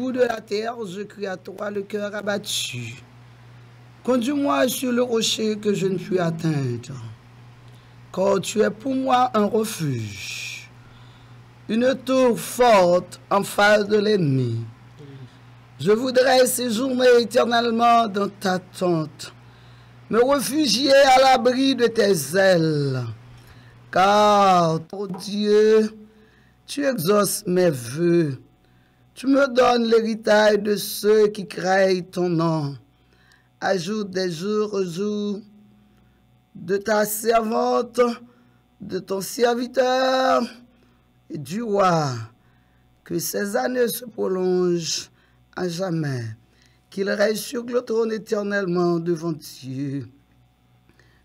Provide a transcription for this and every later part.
bout de la terre, je crie à toi le cœur abattu. Conduis-moi sur le rocher que je ne puis atteindre, car tu es pour moi un refuge, une tour forte en face de l'ennemi. Je voudrais séjourner éternellement dans ta tente, me réfugier à l'abri de tes ailes, car, oh Dieu, tu exauces mes vœux. Tu me donnes l'héritage de ceux qui craignent ton nom. Ajoute des jours aux jours de ta servante, de ton serviteur et du roi, que ces années se prolongent à jamais, qu'il reste sur le trône éternellement devant Dieu.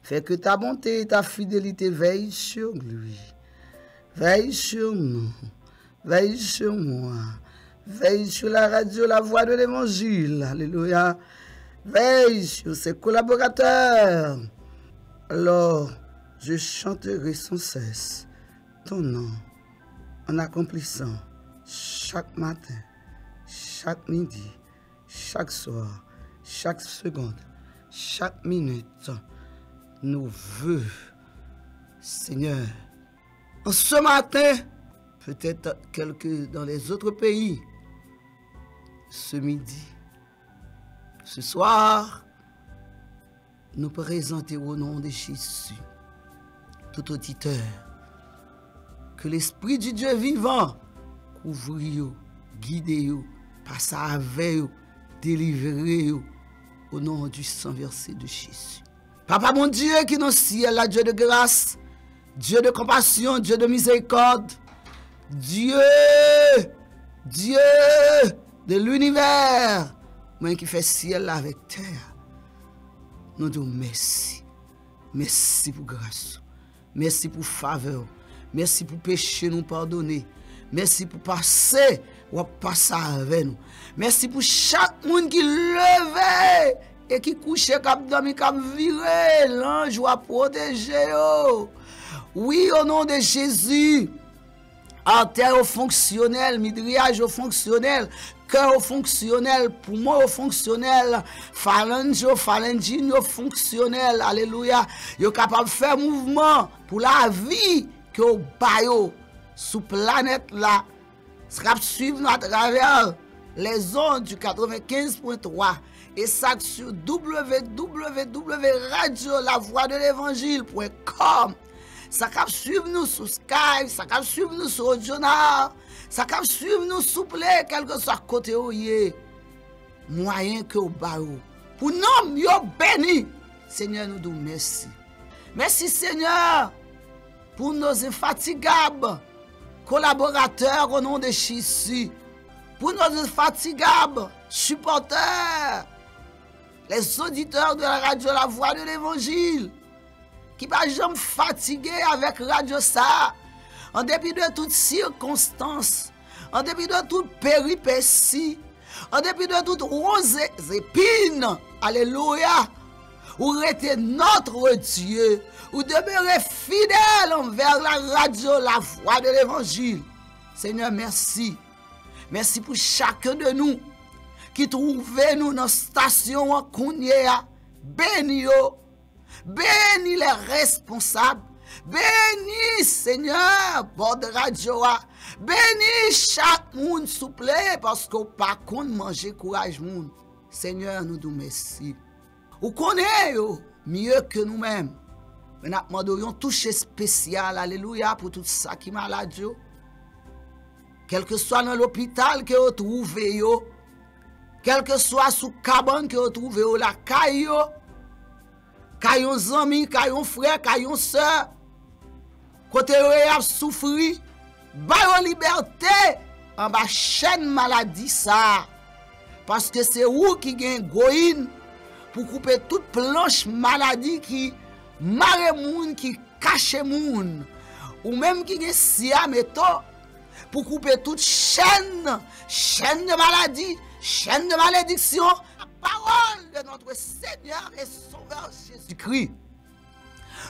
Fais que ta bonté et ta fidélité veillent sur lui. Veille sur nous, veille sur moi, veille sur la radio, la voix de l'évangile, alléluia. Veille sur ses collaborateurs. Alors, je chanterai sans cesse ton nom en accomplissant chaque matin, chaque midi, chaque soir, chaque seconde, chaque minute, nos vœux, Seigneur. En ce matin, peut-être quelques dans les autres pays, ce midi, ce soir, nous présenter au nom de Jésus, tout auditeur, que l'Esprit du Dieu vivant couvre, guide, passe avec, délivre au nom du sang versé de Jésus. Papa mon Dieu qui est dans le ciel, là, Dieu de grâce, Dieu de compassion, Dieu de miséricorde, Dieu de l'univers, moi qui fait ciel avec terre, nous disons merci. Merci pour grâce. Merci pour faveur. Merci pour péché nous pardonner. Merci pour passer ou passer avec nous. Merci pour chaque monde qui levait et qui couchait, qui dormi, qui viré. L'ange va protéger. Oui, au nom de Jésus. Artère au fonctionnel, midriage au fonctionnel, cœur au fonctionnel, poumon au fonctionnel, phalange au phalangine au fonctionnel, alléluia. Yo capable de faire mouvement pour la vie que au bayo sous planète là, sera suivre à travers les ondes du 95.3 et ça sur www.radiolavoixdelevangile.com. Ça cap suivre nous sur Skype, ça cap suivre nous sur Audionar, ça cap suivre nous souple, quel que soit côté où y moyen que au barreau. Pour nous, yo béni. Seigneur, nous disons merci. Merci Seigneur pour nos infatigables collaborateurs au nom de Jésus. Pour nos infatigables supporters, les auditeurs de la radio La Voix de l'Évangile, qui ne sont jamais fatigué avec Radio Ça, en dépit de toutes circonstances, en dépit de toutes péripéties, en dépit de toutes roses épines, alléluia, ou restez notre Dieu, ou demeurez fidèle envers la radio, la voix de l'évangile. Seigneur, merci. Merci pour chacun de nous qui trouvait nous dans la station en Kounia. Béni, béni les responsables. Béni, Seigneur, bord de radio. Béni chaque monde, s'il vous plaît, parce qu'on pas qu'on manger courage monde. Seigneur, nous nous merci. Vous connaissez mieux que nous-mêmes. Mais nous demandons un toucher spécial, alléluia, pour tout ça qui est malade. Quel que soit dans l'hôpital que vous trouvez, quel que soit sous cabane que vous trouvez, la caille, caillons amis, caillons frères, caillons sœurs, côté vous avez souffert, baillons liberté en bas chaîne maladie ça. Parce que c'est vous qui gagne goïne pour couper toute planche maladie qui marre moun, qui cache moun, ou même qui gagne siameto pour couper toute chaîne de maladie, chaîne de malédiction. La parole de notre Seigneur et Sauveur Jésus-Christ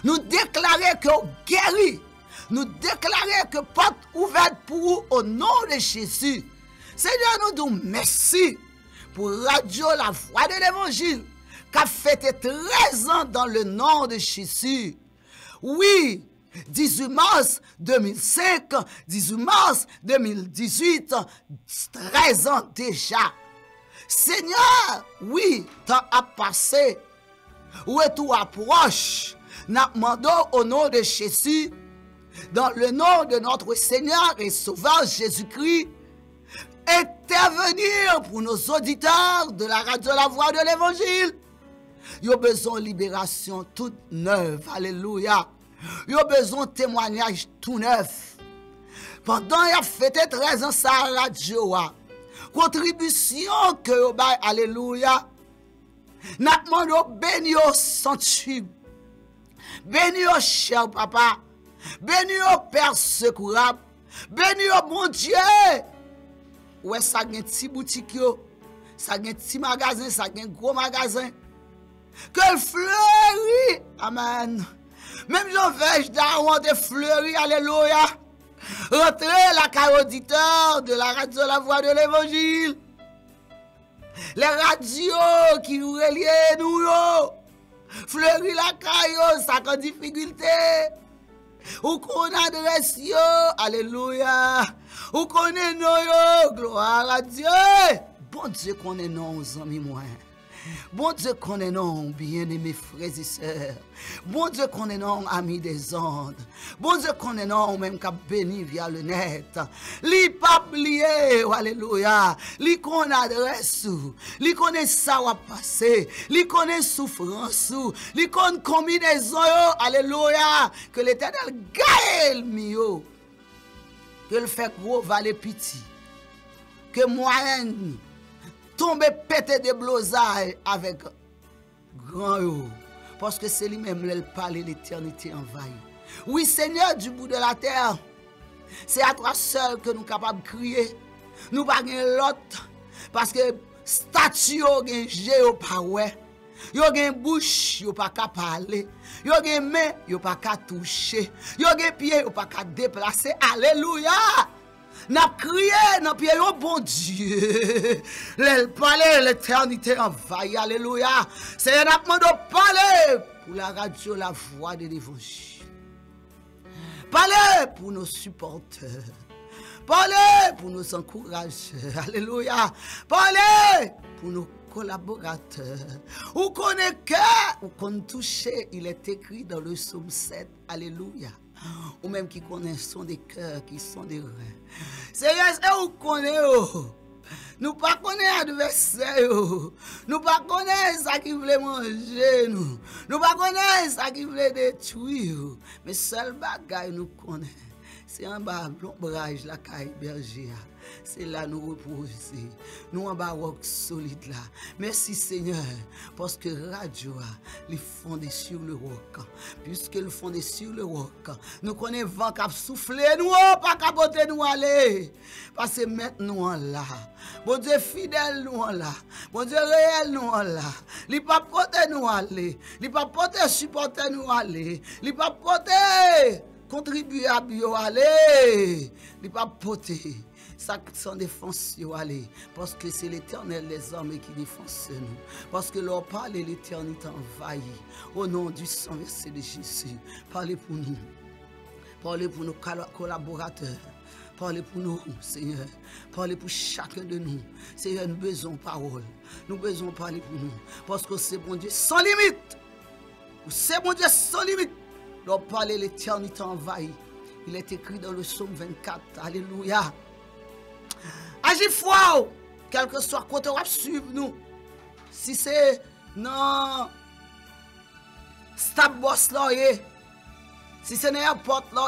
nous déclarer que guéri, nous déclarer que porte ouverte pour vous au nom de Jésus. Seigneur, nous disons merci pour Radio La Voix de l'Évangile, qui a fêté 13 ans dans le nom de Jésus. Oui, 18 mars 2005, 18 mars 2018, 13 ans déjà. Seigneur, oui, temps a passé, retour approche. Nous demandons au nom de Jésus, dans le nom de notre Seigneur et Sauveur Jésus-Christ, intervenir pour nos auditeurs de la radio La Voix de l'Évangile. Ils ont besoin de libération toute neuve. Alléluia. Ils ont besoin de témoignage tout neuf. Pendant qu'il a fêté 13 ans sa radio, contribution que vous avez, alléluia. Nous demandons béni au centuple. Béni au cher papa. Béni au Père secourable. Béni au bon Dieu. Ouais, ça a un petit boutique, ça a un petit magasin, ça a un gros magasin. Que fleurit. Amen. Même j'en fais, je dois de fleurir. Alléluia. Rentrez la carte auditeur de la radio La Voix de l'Évangile. Les radios qui nous relient nous. Fleurir la caillou, ça a difficulté. Ou qu'on adresse yo, alléluia. Ou qu'on est non, gloire à Dieu. Bon Dieu qu'on est non, amis moi. Bon Dieu qu'on est non, bien-aimés frères et sœurs. Bon Dieu qu'on est non, amis des ondes. Bon Dieu qu'on est non, même qu'à béni via le net. Li pas oublié, alléluia. Li qu'on adresse, li connaît ça va passer. Li connaît souffrance, li connaît combinaison, alléluia. Que l'Éternel gagne mio. Que le fait gros valet petit. Que moyenne tombe pété de blosailles avec grand yo. Parce que c'est lui-même qui parle l'éternité envahie. Oui, Seigneur, du bout de la terre, c'est à toi seul que nous sommes capables de crier. Nous ne pouvons pas l'autre. Parce que statue yo gen jè pas ouais. Yo gen bouche, yo pas qu'à parler. Yo gen main, yo pas qu'à toucher. Yo gen pied, yo pas qu'à déplacer. Alléluia! N'a crié dans pied au bon Dieu. Le palais l'éternité envahit. Alléluia. C'est un appel de parler pour la radio La Voix de l'Évangile. Parler pour nos supporters. Parler pour nos encourageurs. Alléluia. Parler pour nos collaborateurs. Ou qu'on est cœur, ou qu'on touche, il est écrit dans le psaume 7. Alléluia. Ou même qui connaissent sont des cœurs, qui sont des reins. Seigneur, c'est où qu'on est. Nous pas connaissons adversaire. Nous pas connaissons ça qui voulait manger. Nous pas connaissons ça qui voulait détruire. Mais seul bagaille nous connaît. C'est en bas l'ombrage la caille berger. C'est là nous reposer. Nous en bas roc solide là. Merci Seigneur parce que radio les fondé sur le roc. Puisque le fondé sur le roc, nous connaissons vent qui a soufflé nous pas capoter nous aller. Parce que maintenant là. Bon Dieu fidèle nous là. Bon Dieu réel nous là. Il pas porter nous aller. Il pas porter supporter nous aller. Il pas porter contribuer à bio aller. Il pas porter ça sans défense aller parce que c'est l'Éternel les hommes qui défendent nous parce que leur parle l'éternité envahit au nom du sang versé de Jésus. Parlez pour nous. Parlez pour nos collaborateurs. Parlez pour nous, Seigneur. Parlez pour chacun de nous. Seigneur, nous besoin de parole. Nous besoin de parler pour nous. Parce que c'est bon Dieu sans limite. C'est bon Dieu sans limite. Leur parler l'éternité envahit. Il est écrit dans le psaume 24. Alléluia. Agis foi, quel que soit côté on va suivre nous. Si c'est non stop boss là, si c'est n'importe là,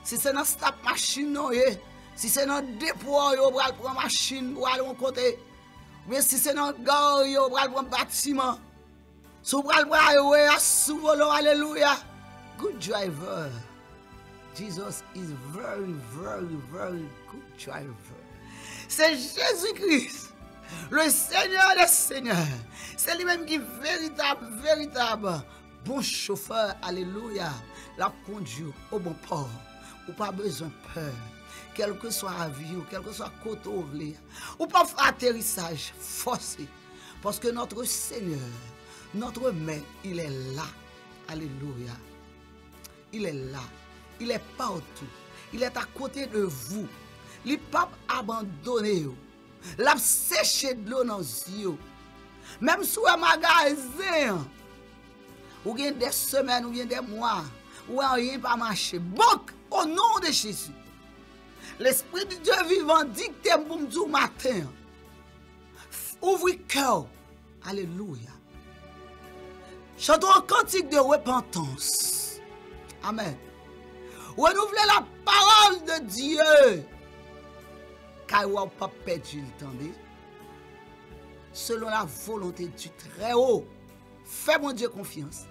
si c'est dans stop machine là, si c'est dans dépôt on va prendre machine pour aller au côté. Mais si c'est dans gare on va prendre bâtiment. Si on va prendre sous volant, alléluia. Good driver. Jesus is very, very, very good driver. C'est Jésus-Christ, le Seigneur des Seigneurs. C'est lui-même qui est véritable bon chauffeur. Alléluia. La conduit au bon port. Ou pas besoin de peur. quel que soit la vie, quel que soit le côté ou pas atterrissage forcé. Parce que notre Seigneur, notre Maître, il est là. Alléluia. Il est là. Il est partout. Il est à côté de vous. Il n'est pas abandonné. Il a séché de l'eau dans les yeux. Même sous un magasin, ou bien des semaines, ou bien des mois, ou rien pas marché. Donc, au nom de Jésus, l'Esprit de Dieu vivant dicte pour nous matin. Ouvrez cœur. Alléluia. Chantons un cantique de repentance. Amen. Renouvelez la parole de Dieu. Car vous n'avez pas perdu le temps. Selon la volonté du Très-Haut. Fais mon Dieu confiance.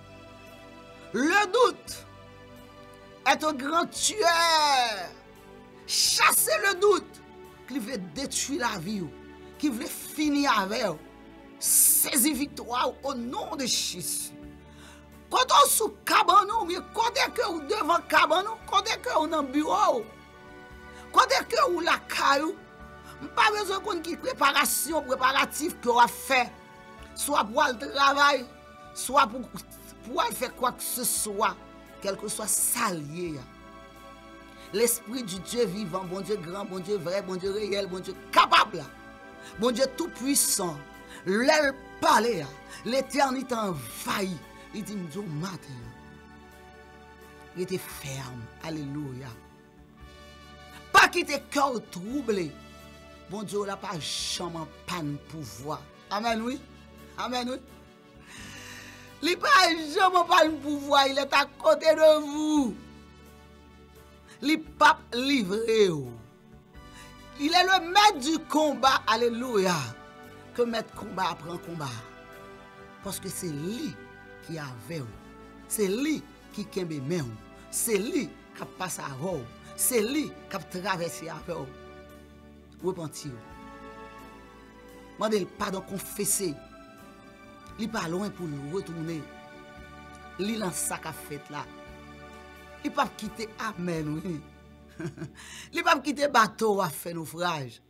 Le doute est un grand tueur. Chassez le doute qui veut détruire la vie, qui veut finir avec vous. Saisis victoire au nom de Jésus. Quand on est sous cabanon, mais quand on est devant cabanon, quand on est dans le bureau, quand on est la caillou, pas besoin de préparation, préparatif que on fait, soit pour le travail, soit pour faire quoi que ce soit, quel que soit salier. L'Esprit du Dieu vivant, bon Dieu grand, bon Dieu vrai, bon Dieu réel, bon Dieu capable, bon Dieu tout puissant, l'aile parler, l'éternité envahie. Il dit, nous matin, il était ferme, alléluia. Pas quitter cœur troublé. Bon Dieu, n'a pas jamais panne pouvoir. Amen, oui. Amen, oui. Il n'a pas jamais panne pouvoir. Il est à côté de vous. Il n'est pas livré. Il est le maître du combat. Alléluia. Que maître combat apprend combat. Parce que c'est lui qui a avec vous. C'est lui qui kembe main. C'est lui qui passe à vous. C'est lui qui a traversé avec vous. Repentir. Mandez le pardon, confesser. Il n'est pas loin pour nous retourner. Il lance ça qu'a fait là. Il ne peut pas quitter Amen, oui. Il ne peut pas quitter bateau à faire naufrage.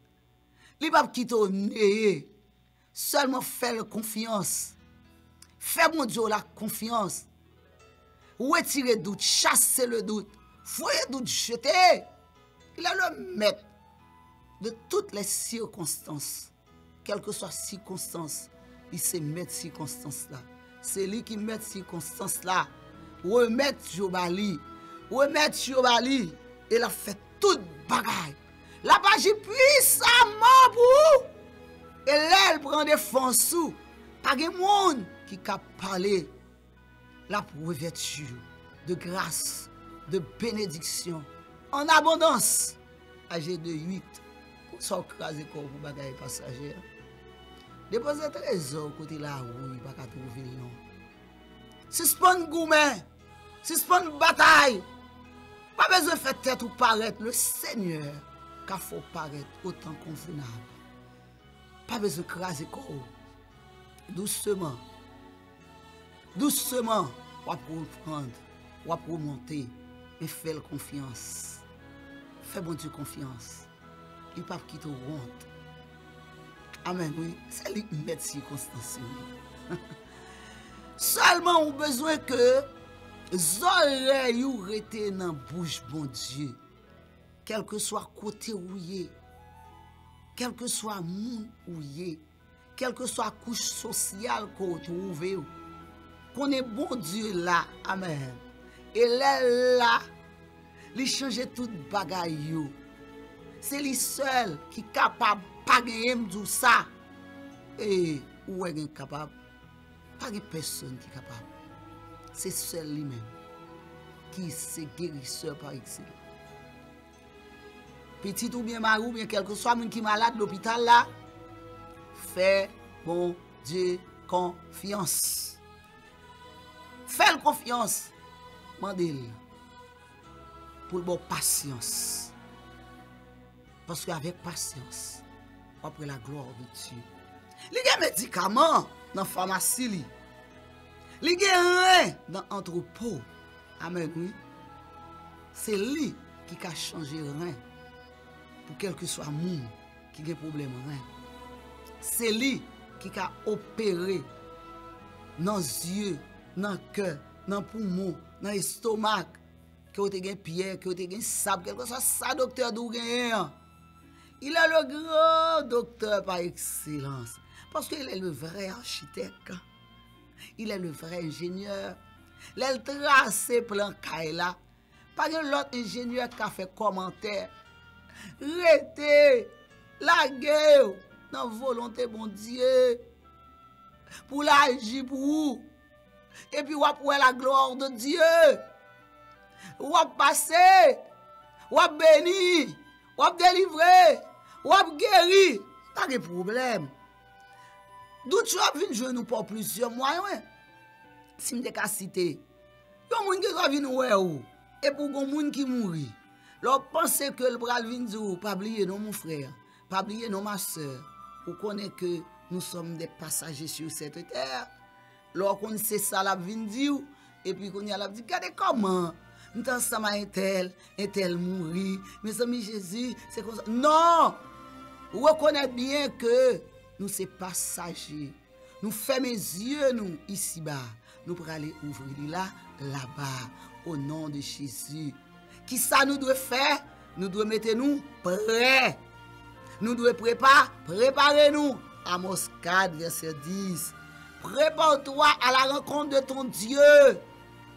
Il ne peut pas quitter au nez. Seulement faire confiance. Fais mon Dieu la confiance. Retirez le doute, chassez le doute. Foyez le doute, jetez. Il est le maître de toutes les circonstances. Quelles que soient les circonstances, il sait mettre circonstances là. C'est lui qui met circonstances là. Remettre Jobali. Remettre Jobali. Il a fait toute bagaille. La page puissamment pour vous. Et là, elle prend des fonds sous. Pas de monde qui a parlé. La revêture de grâce, de bénédiction, en abondance. Âgé de 8. Sans craser comme pour bagaille passager. Déposez trésor côté la roue, pas qu'à trouver le nom. Suspend gourmet, suspend bataille. Pas besoin de faire tête ou paraître. Le Seigneur, qu'il faut paraître autant convenable. Pas besoin de craser comme. Doucement. Doucement, on va prendre, on va remonter, mais fais confiance. Fais bon Dieu confiance. Il ne peut pas quitter honte. Amen, oui. C'est lui qui met circonstances. Seulement, on a besoin que les oreilles restent dans la bouche, bon Dieu. Quel que soit côté où il est, quel que soit le monde où il est, quelle que soit la couche sociale qu'on trouve, qu'on est bon Dieu là. Amen. Et là, il change toute bagaille. C'est lui seul qui est capable de pas gagner tout ça. Et où est capable? Pas de personne qui est capable. C'est seul lui-même qui est guérisseur par excellence. Petit ou bien marou, bien quel que soit le monde qui est malade l'hôpital là, fais bon Dieu confiance. Fais confiance. Mandez-le pour le bon patience. Parce qu'avec patience, après la gloire de Dieu. Il y a des médicaments dans la pharmacie. Il y a rien dans l'entrepôt. Amen, oui. C'est lui qui a changé rien pour quel que soit le monde qui a des problèmes. C'est lui qui a opéré dans les yeux, dans le cœur, dans le poumon, dans l'estomac, que vous avez pierre, que vous avez sable, quelque chose, ça, docteur Dougain. Il est le grand docteur par excellence. Parce qu'il est le vrai architecte. Il est le vrai ingénieur. Il a tracé plan Kaila. Pas de l'autre ingénieur qui a fait commentaire. Restez la guerre dans la volonté bon Dieu. Pour l'agir pour vous. Et puis, vous avez la gloire de Dieu. Vous avez passé. Vous avez béni. Vous avez délivré. Vous avez guéri. Pas de problème. D'où tu as vu jouer nous pour plusieurs mois. Si je te cite, il y a des gens qui viennent et pour les gens qui mourent. Leur pensez que le bras vient dire, pas oublier non mon frère, pas oublier non ma soeur. Vous connaissez que nous sommes des passagers sur cette terre. Leur connaissez ça la vient dire et puis qu'on y a la dit regardez comment nous ensemble un tel mourir. Mes amis Jésus, c'est comme ça. Non! Reconnaissez bien que nous sommes passagers. Nous fermons les yeux nous ici-bas. Nous pour aller ouvrir là-bas, au nom de Jésus. Qui ça nous doit faire? Nous devons mettre nous prêts. Nous devons préparer nous. Amos 4, verset 10. Prépare-toi à la rencontre de ton Dieu.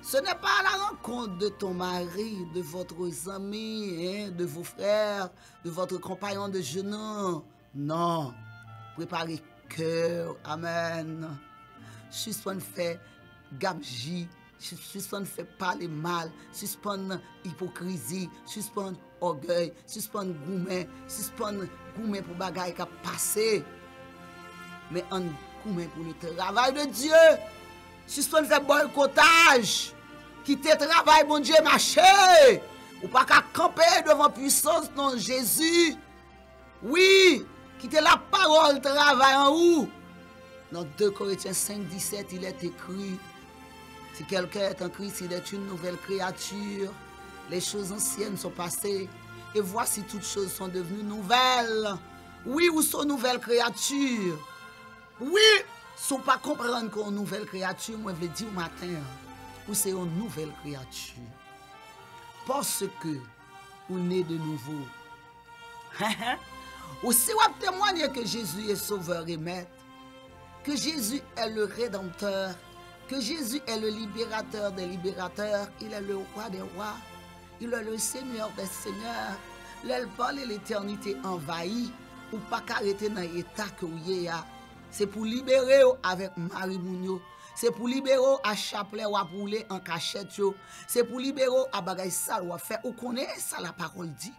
Ce n'est pas à la rencontre de ton mari, de votre ami, de vos frères, de votre compagnon de jeûne. Non. Préparez cœur. Amen. Suspend fait gabji, suspend fait parler mal, suspend hypocrisie, suspend orgueil, suspend gourmet pour bagaille qui a passé. Mais un gourmet pour le travail de Dieu. Suspend fait boycottage. Quitter travail, bon Dieu, marcher. Ou pas qu'à camper devant puissance non Jésus. Oui, quitter la parole, travail en où? Dans 2 Corinthiens 5, 17, il est écrit, si quelqu'un est en Christ, il est une nouvelle créature. Les choses anciennes sont passées, et voici toutes choses sont devenues nouvelles. Oui, ou sont nouvelles créatures. Oui, sans pas comprendre qu'on une nouvelle créature, moi je veux dire au matin, ou c'est une nouvelle créature. Parce que vous né de nouveau. Aussi, vous témoigner que Jésus est sauveur et maître, que Jésus est le rédempteur, que Jésus est le libérateur des libérateurs, il est le roi des rois, il est le seigneur des seigneurs. L'elle parle l'éternité envahie, ou pas qu'arrêter dans l'état que vous y a. C'est pour libérer avec Marie Mounio. C'est pour libérer à chapelet ou à brûler en cachette. C'est pour libérer à bagaille sale ou à faire. Vous connaissez ça, la parole dit.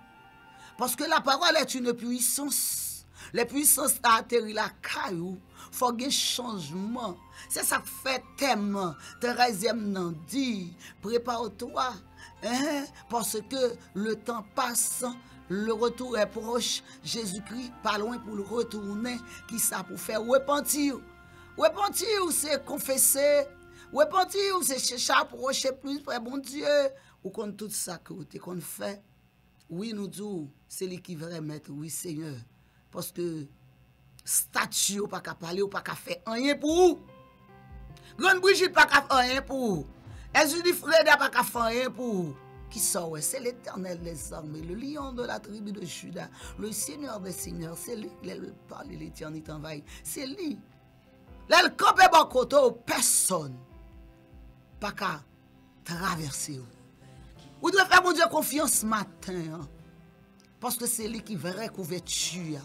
Parce que la parole est une puissance. Les puissances a atterri la caillou. Faut qu'il y ait changement. C'est ça que fait thème. 13e nan dit. Prépare-toi. Parce que le temps passe. Le retour est proche. Jésus-Christ, pas loin pour le retourner. Qui ça pour faire repentir? Repentir, c'est confesser. Repentir, c'est chercher à approcher plus près bon Dieu. Ou contre tout ça que vous qu'on fait. Oui, nous disons, c'est lui qui va mettre, oui, Seigneur. Parce que statue, ou pas qu'à parler, ou pas qu'à faire rien pour vous. Grande Brigitte, pas qu'à faire rien pour vous. Ezudi Freda, pas qu'à faire rien pour vous. Qui sort, c'est l'Éternel des armées, le lion de la tribu de Juda, le Seigneur des seigneurs, c'est lui qui parle de l'éternité envahie. C'est lui. Là, le camp est bon côté, personne. Pas qu'à traverser. Vous devez faire mon Dieu confiance ce matin. Parce que c'est lui qui verrait couverture.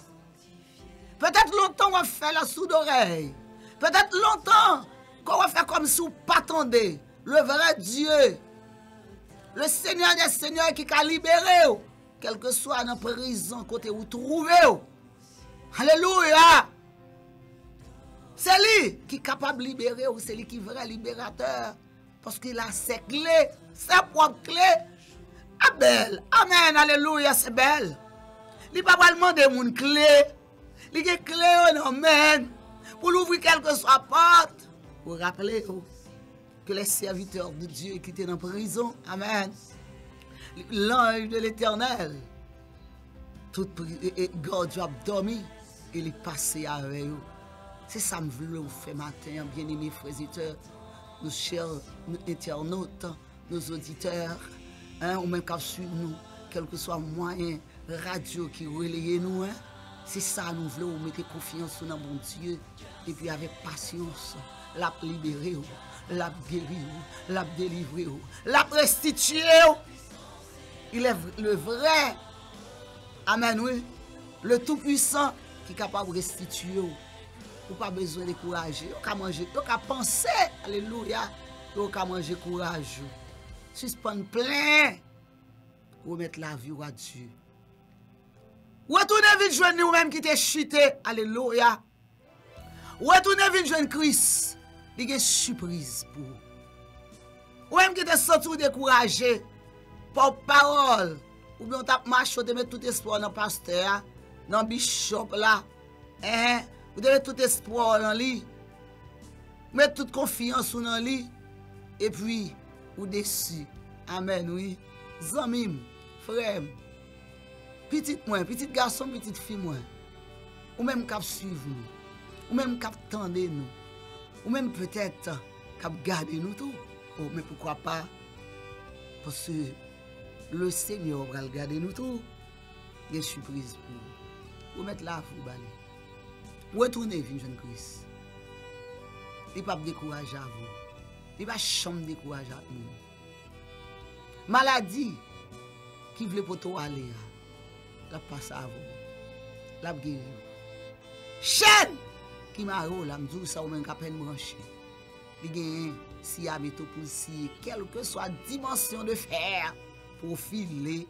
Peut-être longtemps on va faire la soude d'oreille. Peut-être longtemps qu'on va faire comme si on n'attendait. Le vrai Dieu. Le Seigneur des Seigneurs qui a libéré. Quel que soit dans la prison, côté où vous trouvez. Alléluia. C'est lui qui est capable de libérer. C'est lui qui est vrai libérateur. Parce qu'il a ses clés. Ses propres clés. Ah, belle. Amen. Alléluia. C'est belle. Il ne peut pas demander mon clé. Il a clé. Amen. Pour l'ouvrir quelle que soit la porte. Vous rappelez que les serviteurs de Dieu qui étaient en prison. Amen. L'ange de l'Éternel tout God a dormi, il est passé avec eux. C'est ça que je veux faire matin, bien-aimés frères et sœurs, nos chers internautes, nos auditeurs, ou même qui suivent nous, quel que soit le moyen, radio qui relaye nous. C'est ça nous voulons mettre confiance dans mon Dieu. Et puis avec patience, la libérer, la guérir, la délivrer, la restituer. Il est le vrai. Amen, oui. Le Tout-Puissant qui est capable de restituer. Ou pas besoin de courage. Ou qu'à manger, ou qu'à penser. Alléluia. Ou qu'à manger courage. Suspendre plein. Ou mettre la vie à Dieu. Retournez vite joindre nous-mêmes qui t'es chuté. Alléluia. Retournez vite joindre Christ. Il y a une surprise pour vous. Ou même qui t'es sorti ou découragé. Par parole. Ou bien on tape marché, de mettre tout espoir dans le pasteur, dans le bishop là. Vous devez tout espoir dans lui. Mettre toute confiance dans lui. Et puis, vous déçu. Amen, oui. Zamim, frère, petit moi, petit garçon, petite fille moi. Ou même cap suivre nous. Ou même cap tendre nous. Ou même peut-être cap garder nous tout. Oh, mais pourquoi pas? Parce que le Seigneur va garder nous tout. Il y a une surprise pour vous. Vous mettez là, vous balez. Retournez, jeune Christ. Il ne va pas décourager à vous. Il va jamais décourager à nous. Maladie qui veut pour toi aller, la passe à vous. La guérir. Chaîne qui m'a dit, la m'dou ça ou même qu'à peine branché. Il gagne si à métaux pour si quelle que soit dimension de fer pour filer,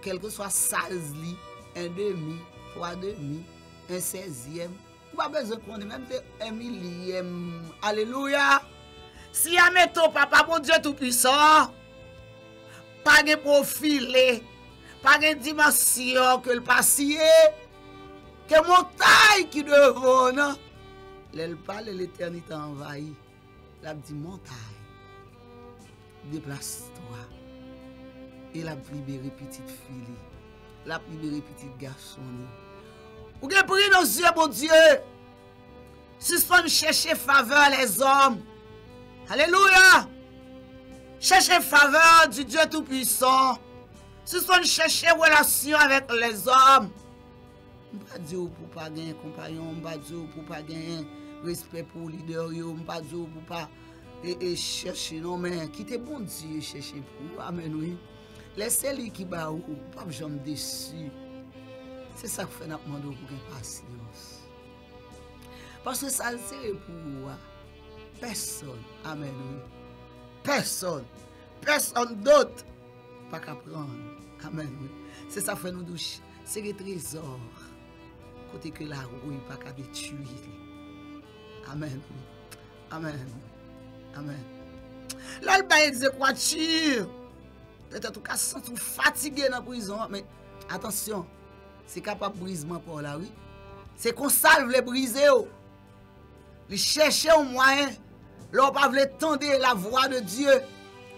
quel que soit 16 li, un demi, 3 demi, un 16e. Pas besoin qu'on ait même un millième. Alléluia. Si à métaux, papa, bon Dieu tout-puissant, pas de profilé, pas de dimension que le passé, que montagne qui devant, non? Elle parle, l'éternité envahie. La dit montagne, déplace-toi. Et la libéré petite fille, la libéré petit garçon. Ou que prie nos yeux, mon Dieu. Suspend chercher faveur les hommes. Alléluia. Chercher faveur du Dieu Tout-Puissant. Suspend chercher relation avec les hommes. On ne pas dire pour pas gagner compagnon, on ne pas dire pour pas gagner respect pour le leader, on ne pas dire pour pas chercher, non, mais quittez bon Dieu chercher pour. Amen, oui. Laissez-les qui bat ou, pas jamais déçu. C'est ça que fait notre monde pour gagner patience. Parce que ça, c'est pour personne. Amen, oui. Personne. Personne d'autre. Pas qu'à prendre. Amen, oui. C'est ça que fait nous douches. C'est les trésors. Côté que la rouille pas qu'à détruire. Amen. Amen. Amen. Là, le bail de quoi tire. Peut-être qu'on se sent fatigué dans la prison. Mais attention, c'est capable de brisement pour là, oui. C'est qu'on salve les briser. Ils cherchent un moyen. L'on pas veut tendre la voix de Dieu.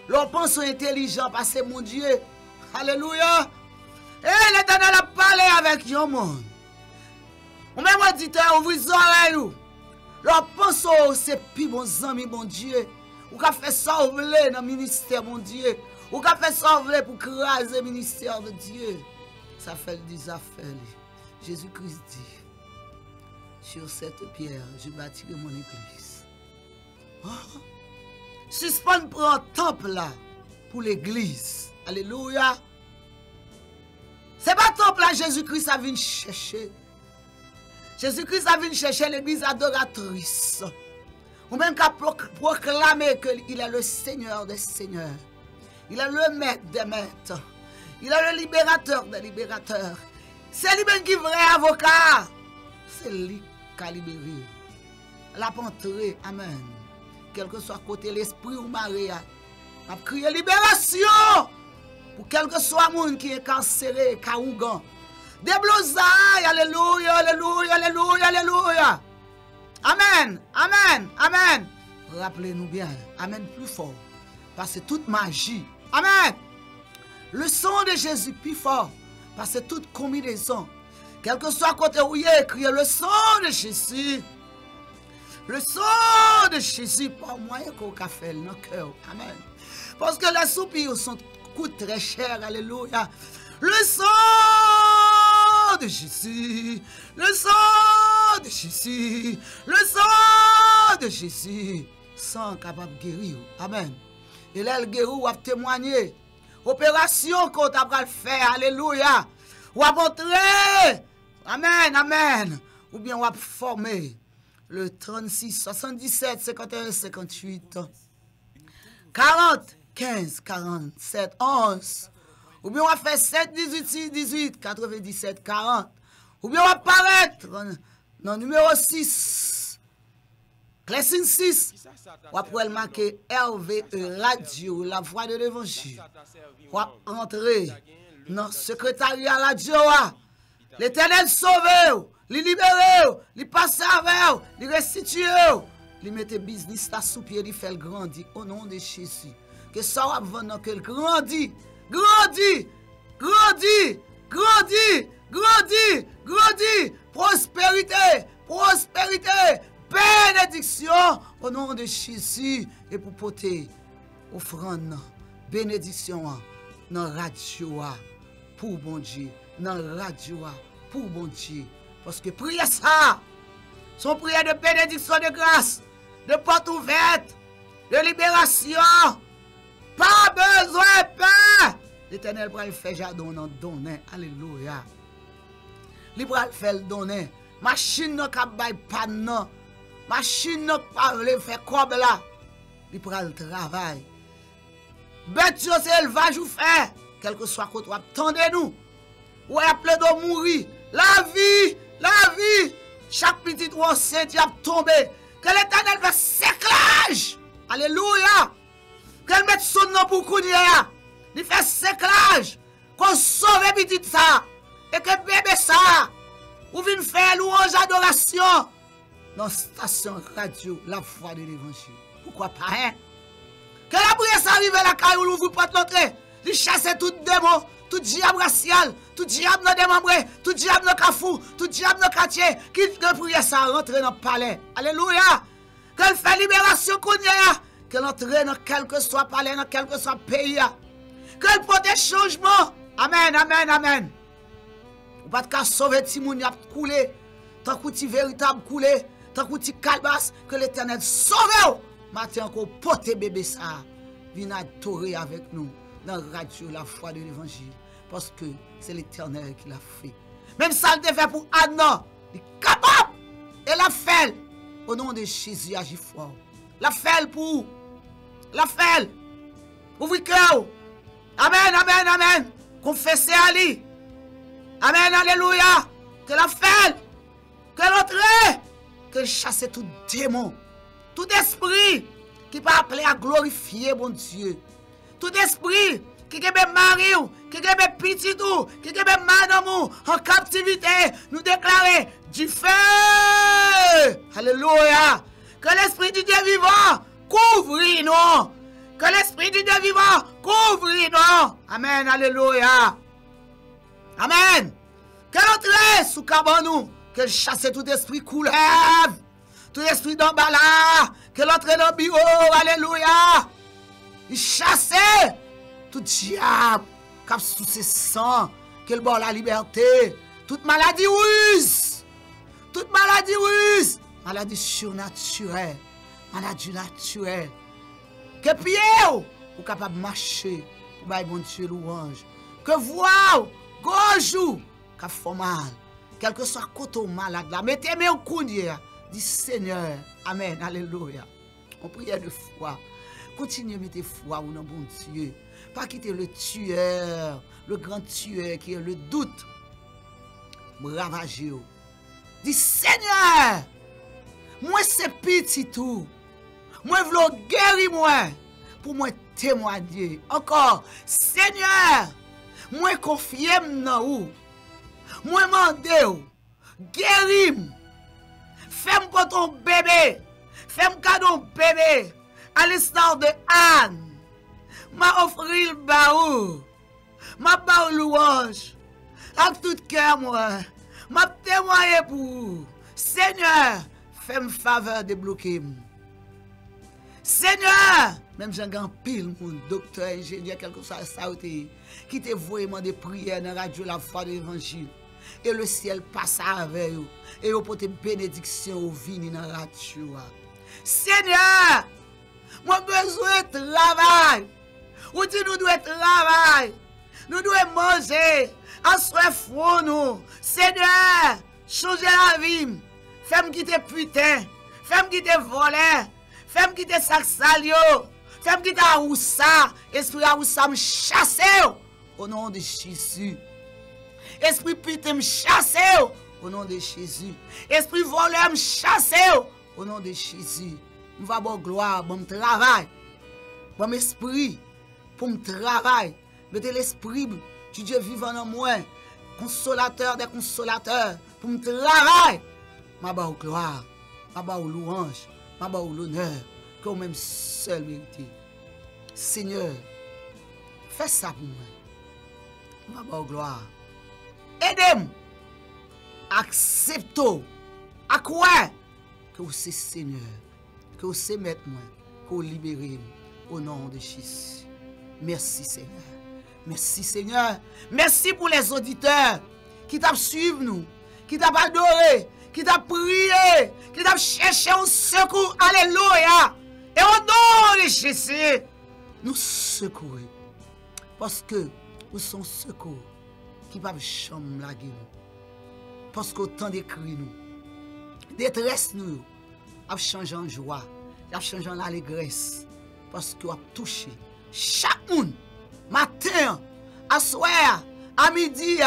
L'on pense intelligent parce que mon Dieu. Alléluia. Et l'Éternel a parlé avec un monde. Ou même auditeur, ouvre les oreilles. L'on pense c'est plus bon ami, mon Dieu. Ou qu'a fait ça dans le ministère, mon Dieu. Ou qu'a fait ça pour craser le ministère de Dieu. Ça fait des affaires. Jésus-Christ dit, sur cette pierre, je bâtirai mon église. Oh. Suspend pour un temple là, pour l'église. Alléluia. C'est pas temple là, Jésus-Christ a venu chercher. Jésus-Christ a venu chercher l'église adoratrice. Ou même qu'à proclamer qu'il est le Seigneur des Seigneurs. Il est le Maître des Maîtres. Il est le libérateur des libérateurs. C'est lui-même qui est vrai avocat. C'est lui qui a libéré. La pentrée, amen. Quel que soit côté l'esprit ou Maria, a crié libération pour quel que soit le monde qui est carcéré, caougan. Des blosailles, alléluia, alléluia, alléluia, alléluia. Amen, amen, amen. Rappelez-nous bien, amen plus fort. Parce que toute magie, amen. Le sang de Jésus plus fort. Parce que toute combinaison, quel que soit côté où il y a écrit le sang de Jésus, le sang de Jésus, pas moyen qu'on a fait dans le cœur. Amen. Parce que les soupirs coûtent très cher. Alléluia. Le sang de Jésus, le sang de Jésus, le sang de Jésus, sang capable de guérir. Amen. Et là, le guérir, ou a témoigné. Opération qu'on a fait. Alléluia. Ou a montré. Amen, amen. Ou bien on a formé. Le 36, 77, 51, 58, 40, 15, 47, 11. Ou bien on va faire 7, 18, 6, 18, 97, 40. Ou bien on va apparaître dans le numéro 6. Classing 6. On va marquer RVE, Radio, la voix de l'évangile. On va entrer dans le secrétariat radio. L'Éternel sauve. Li libère, li passe avec, li restitue, li mette business là sous pied, li fait grandir au nom de Jésus. Que ça va venir que grandit, grandit, grandit, grandit, grandit, grandit, prospérité, prospérité, bénédiction au nom de Jésus et pour porter offrande, bénédiction dans la radio pour bon Dieu, dans la radio pour bon Dieu. Parce que prière ça, son prière de bénédiction, de grâce, de porte ouverte, de libération. Pas besoin de paix. L'Éternel va le faire jardin dans donner. Alléluia. Il va le faire donner. Machine n'a pas de panne. Machine n'a pas de faire comme là. Il va le travail. Bête, c'est élevage ou fait. Quel que soit côté, attendez-nous. Ou appelez de mourir. La vie. La vie, chaque petit oiseau saint a tombé. Que l'Éternel fait séclage. Alléluia. Qu'elle mette son nom pour qu'on il fait séclage. Qu'on sauve petit ça. Et que bébé ça. Ou vient faire louange adoration. Dans la station radio, la voix de l'évangile. Pourquoi pas, hein? Que la prière arrive à la caille où vous porte l'entrée. Il chasse tout démon. Tout diable racial, tout diable dans démembré, tout diable dans cafou, tout diable dans quartier, qui prière ça rentre dans le palais. Alléluia. Qu'elle fait libération qu'on y a, qu'elle entre dans quel que soit palais, dans quel que soit pays. Qu'elle porte des changements. Amen, amen, amen. Ou pas de sauver Timoun a coulé, tant que tu véritable coulé, tant que tu calbas, que l'Éternel sauve. Matin encore porte bébé ça. Viens adorer avec nous. Dans la radio, la foi de l'évangile. Parce que c'est l'Éternel qui l'a fait. Même ça, le devait pour Anna. Il est capable. Et la fait. Au nom de Jésus, agit fort. La fait pour. La fait. Ouvrez cœur. Amen, amen, amen. Confessez à lui. Amen, alléluia. Que la fait. Que l'entrée. Que chasse tout démon. Tout esprit qui peut appeler à glorifier mon Dieu. Tout esprit qui est mari, qui est petit, qui est madame en captivité, nous déclarer du feu. Alléluia. Que l'esprit du Dieu vivant couvre-nous. Que l'esprit du Dieu vivant couvre-nous. Amen. Alléluia. Amen. Que l'entrée sous cabanou, que chasse tout esprit coulève, tout esprit d'emballage, que l'entrée dans le bureau. Alléluia. Il chasse tout diable, cap sous ses sangs, qu'elle boit la liberté, toute maladie ruse, toute maladie ruse, maladie surnaturelle, maladie naturelle, que pied ou capable de marcher, pour bailler bon Dieu louange, que voix, gauche, qui fait mal, quel que soit côté malade là, mettez-moi au coude, dit Seigneur, amen, alléluia, on prie de foi. Continuez à mettre foi dans bon Dieu. Pas quitter le tueur, le grand tueur qui est le doute. Ravager. Dis Seigneur, moi c'est petit tout. Moi je veux guérir moi pour moi témoigner. Encore, Seigneur, moi confie dans vous. Moi demande, guéris-moi. Fais-moi pour ton bébé. Fais-moi cadeau bébé. À l'instar de Anne, m'a offert le baou, m'a baou louange. avec tout cœur, moi, m'a témoigné pour vous. Seigneur, fais-moi faveur de bloquer. Seigneur, même j'ai un pile, mon docteur, ingénieur, quelque chose ça qui te voit des prières dans la radio, la foi de l'évangile. Et le ciel passe avec vous. Et vous portez bénédiction au vini dans la radio. Seigneur, moi besoin de travail. Ou dit nous devons travailler. Nous devons manger. Assoir fou nous. Seigneur, changez la vie. Fais-moi quitter putain. Fais-moi quitter voler. Fais-moi quitter sac salio. Fais-moi quitter Aoussa. Esprit Aoussa me chasse. Au nom de Jésus. Esprit putain me chasse. Au nom de Jésus. Esprit voleur me chasse. Au nom de Jésus. Je vais avoir gloire, bon travail. Bon esprit. Pour me travailler. Mettez l'esprit du Dieu vivant en moi. Consolateur des consolateurs. Pour me travailler. Je vais gloire. Je vais louange. Je vais l'honneur. Que vous même seul vérité. Seigneur, fais ça pour moi. Je vais gloire. Aidez-moi. Acceptez. À quoi? Que vous c'est Seigneur. Que vous c'est maître moi. Que vous libérez au nom de Jésus. Merci Seigneur. Merci Seigneur. Merci pour les auditeurs qui t'ont suivi nous, qui t'ont adoré, qui t'ont prié, qui t'ont cherché un secours. Alléluia. Et au nom de Jésus, nous secourons. Parce que nous sommes secours qui ne peuvent jamais laguer nous. Parce qu'autant d'écrit nous, détresse nous, a changé en joie, a changé en allégresse. Parce qu'on a touché chaque monde, matin, à soir, à midi,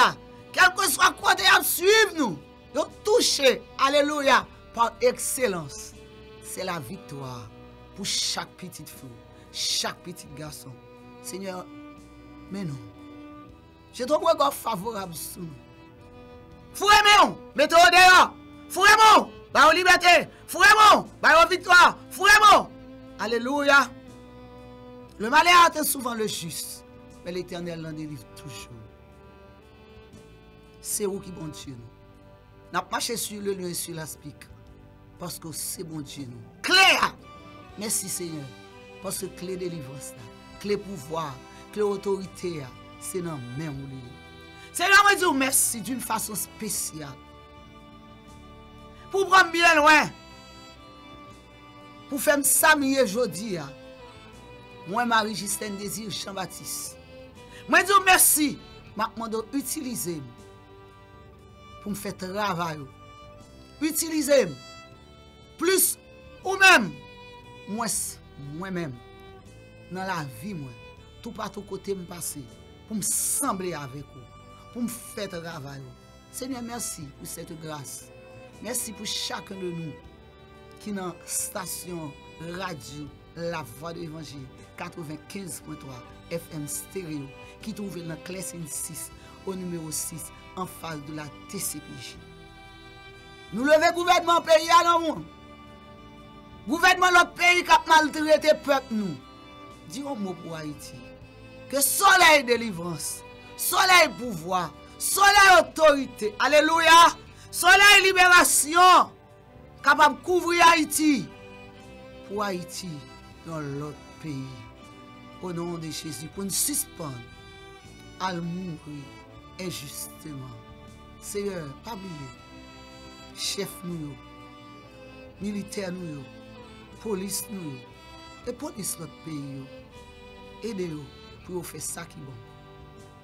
quel que soit quoi de suivre nous, ils ont touché, alléluia, par excellence. C'est la victoire pour chaque petite fille, chaque petit garçon. Seigneur, mais non. Je trouve un regard favorable sur nous. Fouez-moi, mettez-vous dehors. Fouez-moi, bah liberté. Fouez-moi, bah victoire. Fouez-moi. Alléluia. Le malheur atteint souvent le juste, mais l'Éternel l'en délivre toujours. C'est où qui bon Dieu nous. N'a pas marché sur le lieu et sur l'aspic, parce que c'est bon Dieu nous. Clair. Merci Seigneur, parce que clé délivrance, clé pouvoir, clé autorité, c'est dans la main où il est. Seigneur, je dis merci d'une façon spéciale. Pour prendre bien loin, pour faire ça mieux aujourd'hui. Moi, Marie-Justine Désir Jean-Baptiste. Moi, je dis merci. Je demande d'utiliser pour me faire travail. Utilisez plus ou même moi-même dans la vie, moi, tout partout côté me passer pour me sembler avec vous, pour me faire travail. Seigneur, merci pour cette grâce. Merci pour chacun de nous qui est dans la station radio La Voix de l'Évangile 95.3 FM stéréo qui trouve dans Clessine 6 au numéro 6 en face de la TCPJ. Nous levons gouvernement pays à l'homme. Gouvernement l'autre pays qui a maltraité peuple nous. Dis un mot pour Haïti. Que soleil délivrance, soleil pouvoir, soleil autorité, alléluia, soleil libération, capable de couvrir Haïti pour Haïti dans l'autre pays. Au nom de Jésus, pour nous suspendre à mourir injustement. Seigneur, pas oublier, chef nous, militaire nous, police nous, et police notre pays, aidez-nous pour faire ça qui est bon.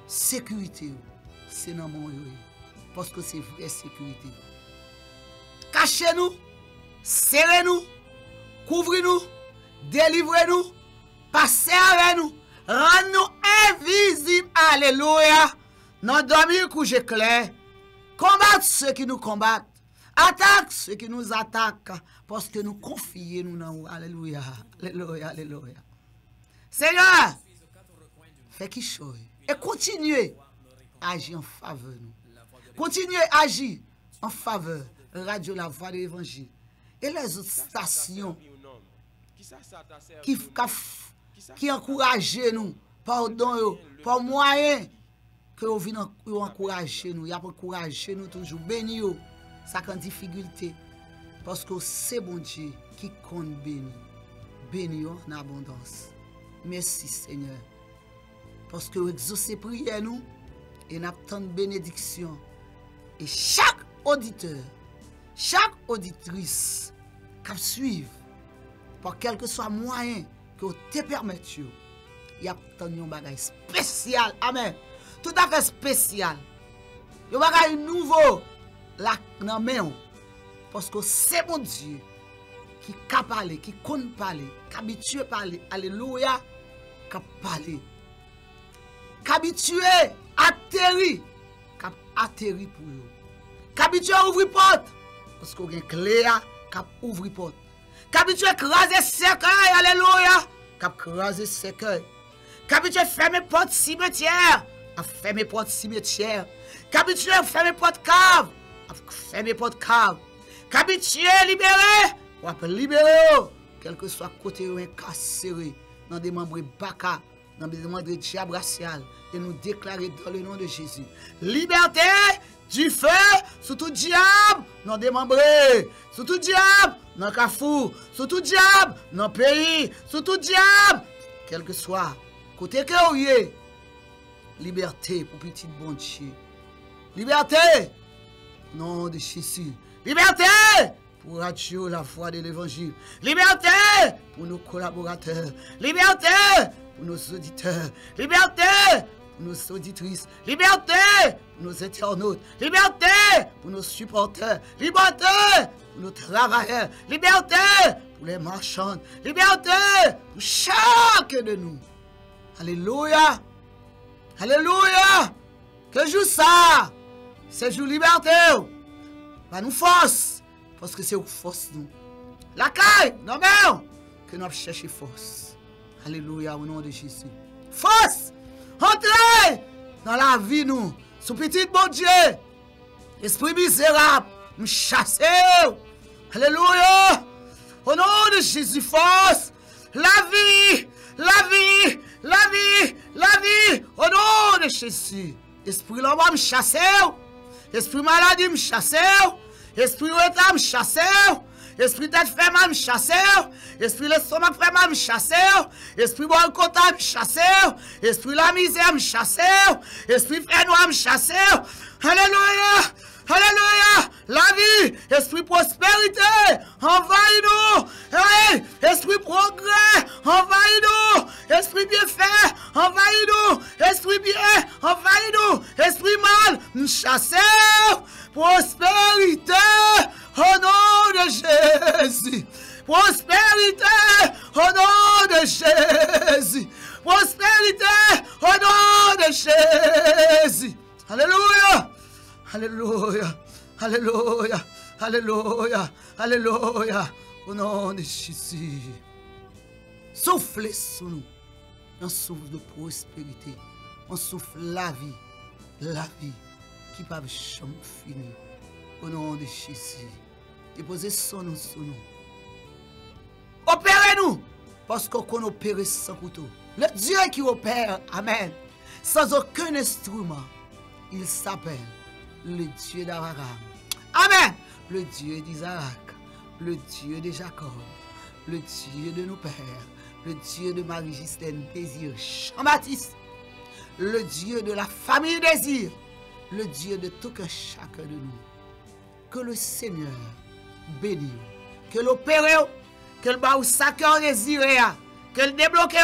Sécurité, c'est dans mon yeux, parce que c'est vraie sécurité. Cachez-nous, serrez-nous, couvrez-nous, délivrez-nous, passez avec nous, rendez-nous invisibles. Alléluia. Nous dormir coucher clair. Combattre ceux qui nous combattent. Attaque ceux qui nous attaquent. Parce que nous confions nous dans vous. Alléluia. Alléluia. Alléluia. Seigneur, fais qu'il chose. Et continuez à agir en faveur de nous. Continuez à agir en faveur de Radio La Voix de l'Évangile. Et les autres stations qui encouragent nous par don, par moyen que vous venez encourager nous, y a encourager nous toujours, béni yo, ça quand difficulté, parce que c'est bon Dieu qui compte béni, béni yo en abondance. Merci Seigneur, parce que vous exaucez prière nous, et nous avons de bénédiction, et chaque auditeur, chaque auditrice qui suit, par quel que soit moyen que vous te permettez, il y a un bagage spécial, amen, tout à fait spécial. Il y a un bagage nouveau là dans main, parce que c'est mon Dieu qui peut parler, qui compte parler, qui habitué à parler, alléluia, qui parler, qui habitué à atterrir, qui atterrir pour vous, qui habitué à ouvrir porte, parce qu'on a une clé qui ouvre porte, qui habitué à craser cercueil, alléluia, qui craser cercueil. Qu'habitué fermer porte cimetière, à fermer porte cimetière. Qu'habitué fermer porte cave, à fermer porte cave. Qu'habitué libérer, ou à libérer, quel que soit côté ou incarcéré, dans des membres baka, dans des membres diable racial, et nous déclarer dans le nom de Jésus. Liberté du feu sur tout diable, non démembré, sur tout diable, non cafou, sur tout diable, non pays, sur tout diable, quel que soit. Côté que vous êtes, liberté pour petit bon Dieu. Liberté, nom de Jésus. Liberté pour Radio La Voix de l'Évangile. Liberté pour nos collaborateurs. Liberté pour nos auditeurs. Liberté pour nos auditrices. Liberté pour nos internautes. Liberté pour nos supporters. Liberté pour nos travailleurs. Liberté pour les marchands. Liberté pour chacun de nous. Alléluia. Alléluia. Que jour ça? C'est jour liberté. Pas nous force. Parce que c'est une force nous. La caille, non mais, que nous cherchons force. Alléluia au nom de Jésus. Force. Entrez dans la vie nous. Sous petit bon Dieu. Esprit misérable. Nous chasser. Alléluia. Au nom de Jésus, force. La vie. La vie, la vie, la vie, au nom de Jésus. Esprit l'homme me chasse, esprit maladie me chasse, esprit état me chasse, esprit tête ferme me chasse, esprit l'estomac ferme me chasse, esprit bon côté me chasse, esprit la misère me chasse, esprit fait noir me chasse. Alléluia. Alléluia, la vie, esprit prospérité, envahis-nous, hey, esprit progrès, envahis-nous, esprit bien fait, envahis-nous, esprit bien, envahis-nous, esprit mal, nous chassez, prospérité, au nom de Jésus, prospérité, au nom de Jésus, prospérité, au nom de Jésus, alléluia. Alléluia, alléluia, alléluia, alléluia, au nom de Jésus. Soufflez sur nous, un souffle de prospérité, on souffle la vie qui ne peut jamais finir, au nom de Jésus. Déposez son nom sur nous. Opérez-nous, parce qu'on opère sans couteau. Le Dieu qui opère, amen, sans aucun instrument, il s'appelle le Dieu d'Abraham. Amen. Le Dieu d'Isaac. Le Dieu de Jacob. Le Dieu de nos pères. Le Dieu de Marie-Justine Désir Jean-Baptiste. Le Dieu de la famille Désir. Le Dieu de tout un chacun de nous. Que le Seigneur bénisse. Que l'opère. Que le baou sa cœur désiré. Que le débloque.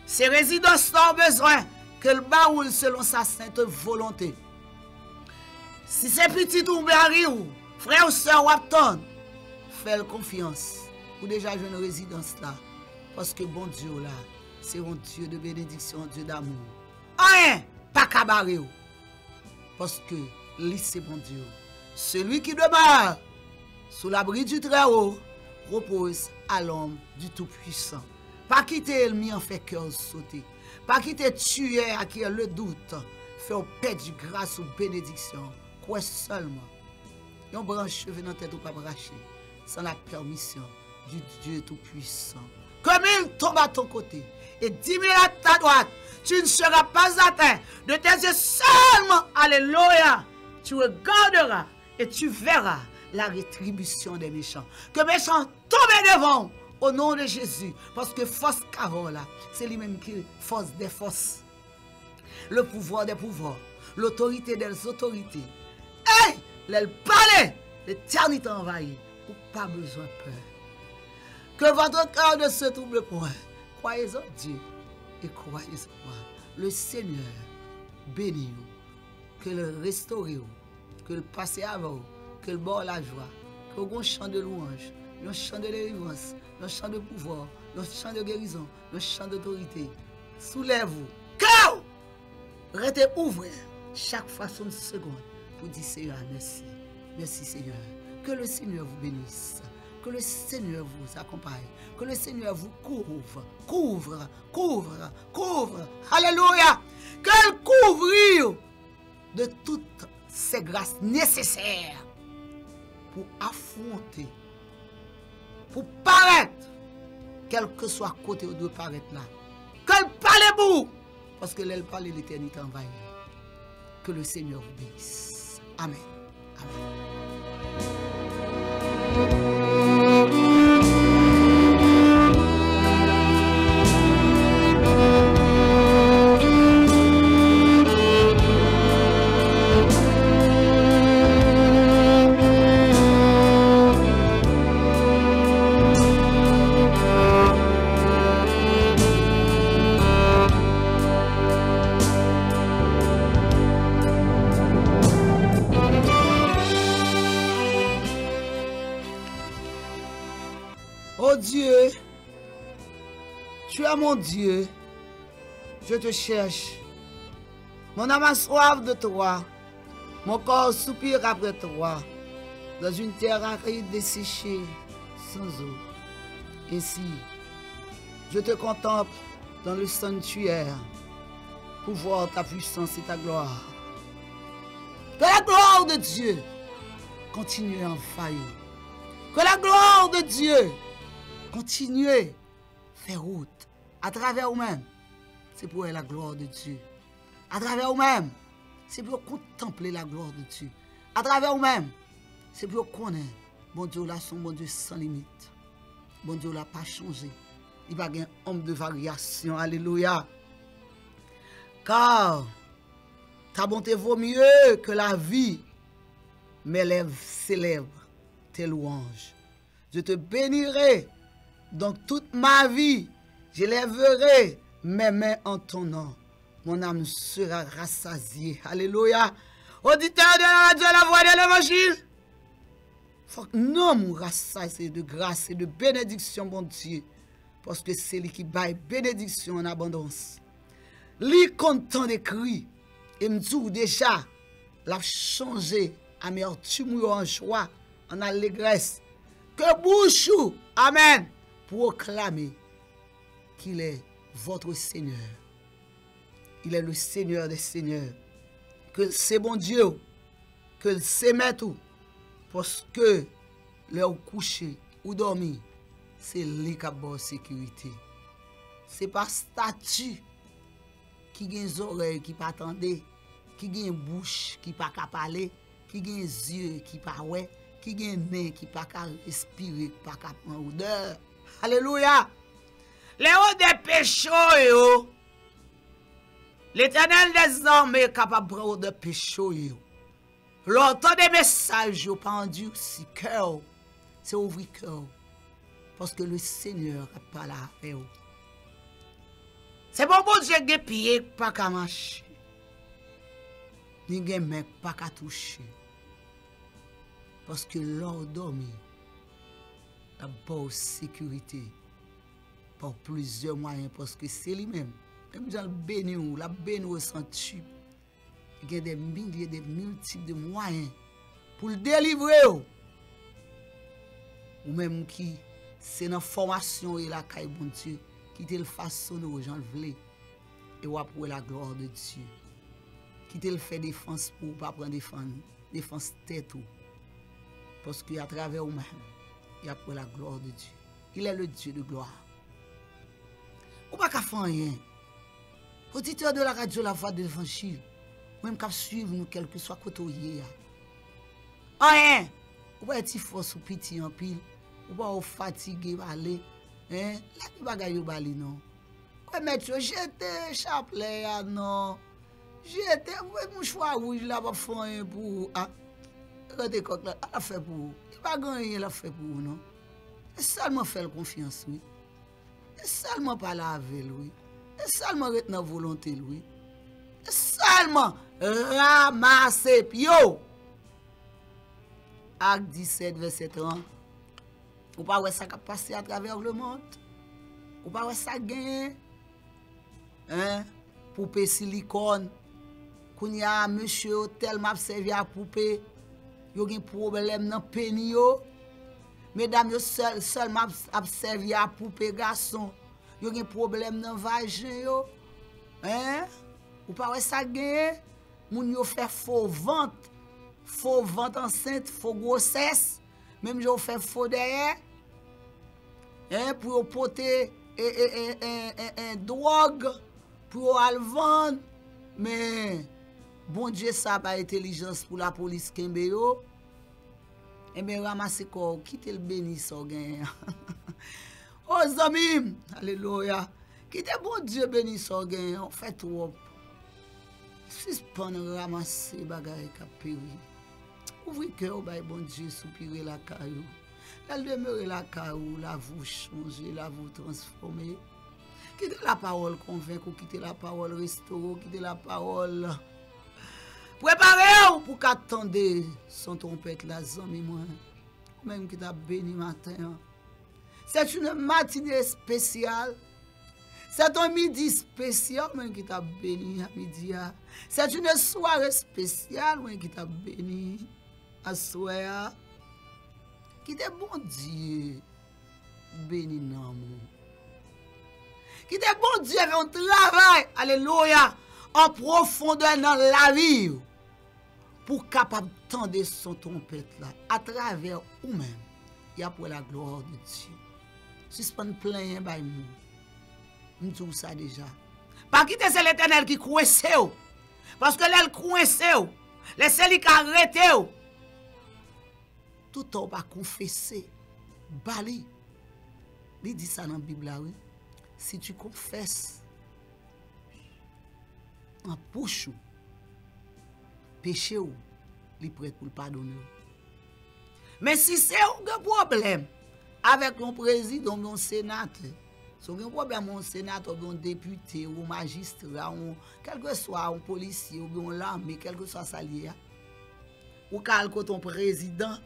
Ses résidences ont besoin. Que le baoul selon sa sainte volonté. Si c'est petit ou bien ou frère ou soeur ou attend, faites confiance. Ou déjà une résidence là. Parce que bon Dieu là, c'est un Dieu de bénédiction, un Dieu d'amour. Rien, pas cabaret. Parce que lui c'est bon Dieu. Celui qui demeure sous l'abri du Très-Haut repose à l'homme du Tout-Puissant. Pas quitter l'ennemi en fait cœur sauter. Pas quitter tuer à qui a le doute. Faire perdre du grâce ou bénédiction. Quoi seulement. Yon branche cheveux dans la tête ou pas bracher. Sans la permission du Dieu Tout-Puissant. Comme il tombe à ton côté et 10 000 à ta droite. tu ne seras pas atteint. De tes yeux seulement, alléluia, tu regarderas et tu verras la rétribution des méchants. Que méchants tombent devant au nom de Jésus. Parce que force Carola, c'est lui-même qui est force des forces. Le pouvoir des pouvoirs. L'autorité des autorités. Et les palais, l'éternité envahie. Ou pas besoin de peur. Que votre cœur ne se trouble point. Croyez en Dieu et croyez en moi. Le Seigneur bénit vous, que le restaure vous, que le passe avant vous, que le bord la joie, que vous chant de louange, un chant de délivrance, un chant de pouvoir, un chant de guérison, un chant d'autorité. Soulève-vous, car restez ouvert chaque fois une seconde pour dire Seigneur merci. Merci Seigneur. Que le Seigneur vous bénisse. Que le Seigneur vous accompagne. Que le Seigneur vous couvre. Alléluia. Qu'il couvre de toutes ces grâces nécessaires pour affronter, pour paraître, quel que soit côté où doit paraître là. Qu'elle parle pour, parce que l'elle parle l'éternité envahie. Que le Seigneur vous bénisse. Amen. Amen. Oh Dieu, tu es mon Dieu, je te cherche. Mon âme a soif de toi, mon corps soupire après toi, dans une terre aride desséchée, sans eau. Ainsi, je te contemple dans le sanctuaire pour voir ta puissance et ta gloire. Que la gloire de Dieu continue à envahir. Que la gloire de Dieu continuez, faire route à travers vous-même. C'est pour la gloire de Dieu. À travers vous-même, c'est pour contempler la gloire de Dieu. À travers vous-même, c'est pour connaître. Bon Dieu, là, son bon Dieu sans limite. Bon Dieu, là, pas changé. Il n'y a pas un homme de variation. Alléluia. Car ta bonté vaut mieux que la vie. Mes lèvres célèbrent tes louanges. Je te bénirai. Donc toute ma vie, je lèverai mes mains en ton nom. Mon âme sera rassasiée. Alléluia. Auditeur de la radio, la voix de l'évangile. Faut que nous rassasiés de grâce et de bénédiction, bon Dieu. Parce que c'est lui qui baille bénédiction en abondance. Lui content de cris. Et me dit déjà, l'a changé amertume en joie, en allégresse. Que bouchou, amen, pour proclamer qu'il est votre Seigneur. Il est le Seigneur des Seigneurs. Que c'est bon Dieu, que c'est tout. Parce que leur coucher ou dormir, c'est lui qui a bonne sécurité. Ce n'est pas statut qui a des oreilles qui ne pas attendre, qui a une bouche qui ne pas parler, qui a des yeux qui ne pas ouais, qui a un nez qui ne pas respirer, qui ne pas prendre odeur. Alléluia. Les hauts des péchés, l'Éternel des hommes est capable de prendre des péchés. L'entend des messages, pas rendu si cœur, c'est ouvrir cœur. Parce que le Seigneur n'a pas la avec vous. C'est bon, bon Dieu, des pieds pas qu'à marcher. Ni des mains pas qu'à toucher. Parce que l'or dormi, la bonne sécurité, par plusieurs moyens, parce que c'est lui-même. Même dans le béni, la béni au senti. Il y a des milliers, des multiples de moyens pour le délivrer. Ou même qui, c'est dans la formation et la caille, bon Dieu, qui te le façonne aux gens le voulaient. Et ou après la gloire de Dieu. Qui te le fait défense pour pas prendre défense tête. Parce qu'à travers vous-même, il y a pour la gloire de Dieu. Il est le Dieu de gloire. Ou pas qu'à faire rien. Auditeur de la radio La Voix de l'Évangile, même qu'à suivre nous, quel que soit côté. Rien. Ou pas être force ou pitié en pile. Ou pas fatigué, aller. Hein? La bagaille ou bali non. Quoi mettre jeter chapelet non. Jeter mon choix rouge là pas faire pour regardez coq là, a fait pour. Il pas gagner la fait pour non. Et seulement faire confiance oui. Et seulement parler avec lui. Et seulement retenir volonté lui. Et seulement ramasser pio. Acte 17 verset 30. Ou pas ouais ça qui a passé à travers le monde. Ou pas ouais ça gagne. Hein? Poupée silicone. Qu'on y a monsieur tellement servi à poupée. Yo gen problème dans péni yo. Mesdames yo seulement servi à poupée garçon. Yo gen problème dans vagin yo. Hein? Ou pas ouais ça gagne. Moun yo fait faux vente enceinte, faux grossesse, même yo fait faux derrière, hein, pour porter drogue, pour aller vendre, mais bon Dieu ça pas intelligence pour la police kembe yo, et bien ramasser corps, quitter le béni so gain. Oh zami, alléluia, quitter bon Dieu béni so gain, on fait trop. Suspendre ramasser bagaille ka péri. Ouvrez cœur, bon Dieu, soupirer la caillou. La demeurer la caillou, la vous changer, la vous transformer. Quittez la parole convaincre, quittez la parole restaurer, quittez la parole. Préparez-vous pour qu'attendez son trompette la zami moi. Même qui t'a béni matin. C'est une matinée spéciale. C'est un midi spécial, même qui t'a béni à midi. C'est une soirée spéciale, même qui t'a béni. À soir, qui te bon Dieu béni non qui te bon Dieu fait un travail, alléluia, en profondeur dans la vie pour capable tendre son trompette là à travers ou même il y a pour la gloire de Dieu. Suspend plein by nous tout ça déjà. Pas quitter c'est l'Éternel qui coince parce que l'elle coince laissez lui arrêter. Tout on va confesser, bali. Il dit ça dans la Bible là, oui. Si tu confesses en bouche, péché ou, il est prêt pour le pardonner. Mais si c'est un problème avec un président, un sénateur, si un problème avec un sénateur, un député, un magistrat, quel que soit un policier ou l'armée, quel que soit ça lié, ou quand ton président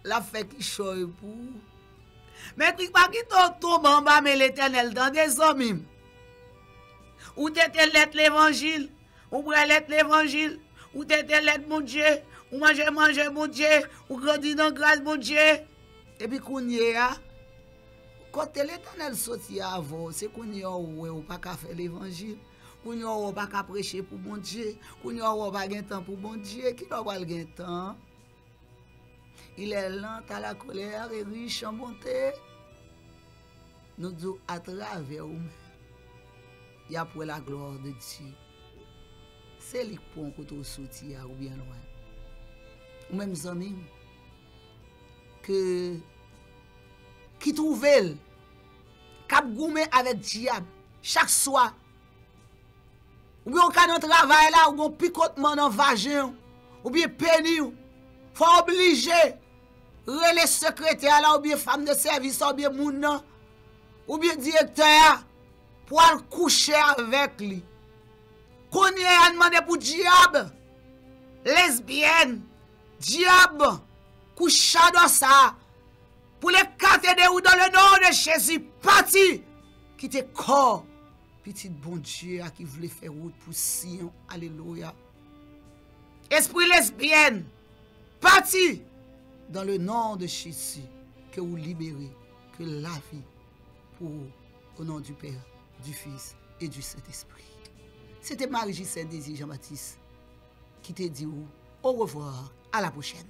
la fait qui choye pour mais qui pas qui tombe en bas mais l'Éternel dans des hommes ou t'étais lettre l'évangile ou prend lettre l'évangile ou t'étais lettre mon Dieu ou manger mon Dieu ou grandir dans grâce mon Dieu et puis qu'on y est quand l'Éternel sorti avant c'est qu'on y est ou pas qu'à faire l'évangile. Qu'on y a pas qu'à prêcher pour bon Dieu, qu'on y a pas gain temps pour bon Dieu, qui doit pas gain temps. Il est lent à la colère et riche en bonté. Nous disons à travers nous, il y a pour la gloire de Dieu. C'est lui pour qu'on soutient ou bien loin. Ou même amis que qui trouve cap goumé avec diable chaque soir. Ou bien on a un travail là, ou bien picotement dans vagin, ou bien péni, faut obliger les secrétaires là, ou bien femme de service, ou bien moun, ou bien directeur, pour aller coucher avec lui. Qu'on y a demandé pour diable, lesbienne, diable, coucher dans ça, pour les cathéder ou dans le nom de Jésus, parti, qui te corps. Petit bon Dieu qui voulait faire route pour Sion. Alléluia. Esprit lesbienne, parti dans le nom de Jésus, que vous libérez, que la vie pour au nom du Père, du Fils et du Saint-Esprit. C'était Marie-Gisèle Désir Jean-Baptiste qui te dit au revoir, à la prochaine.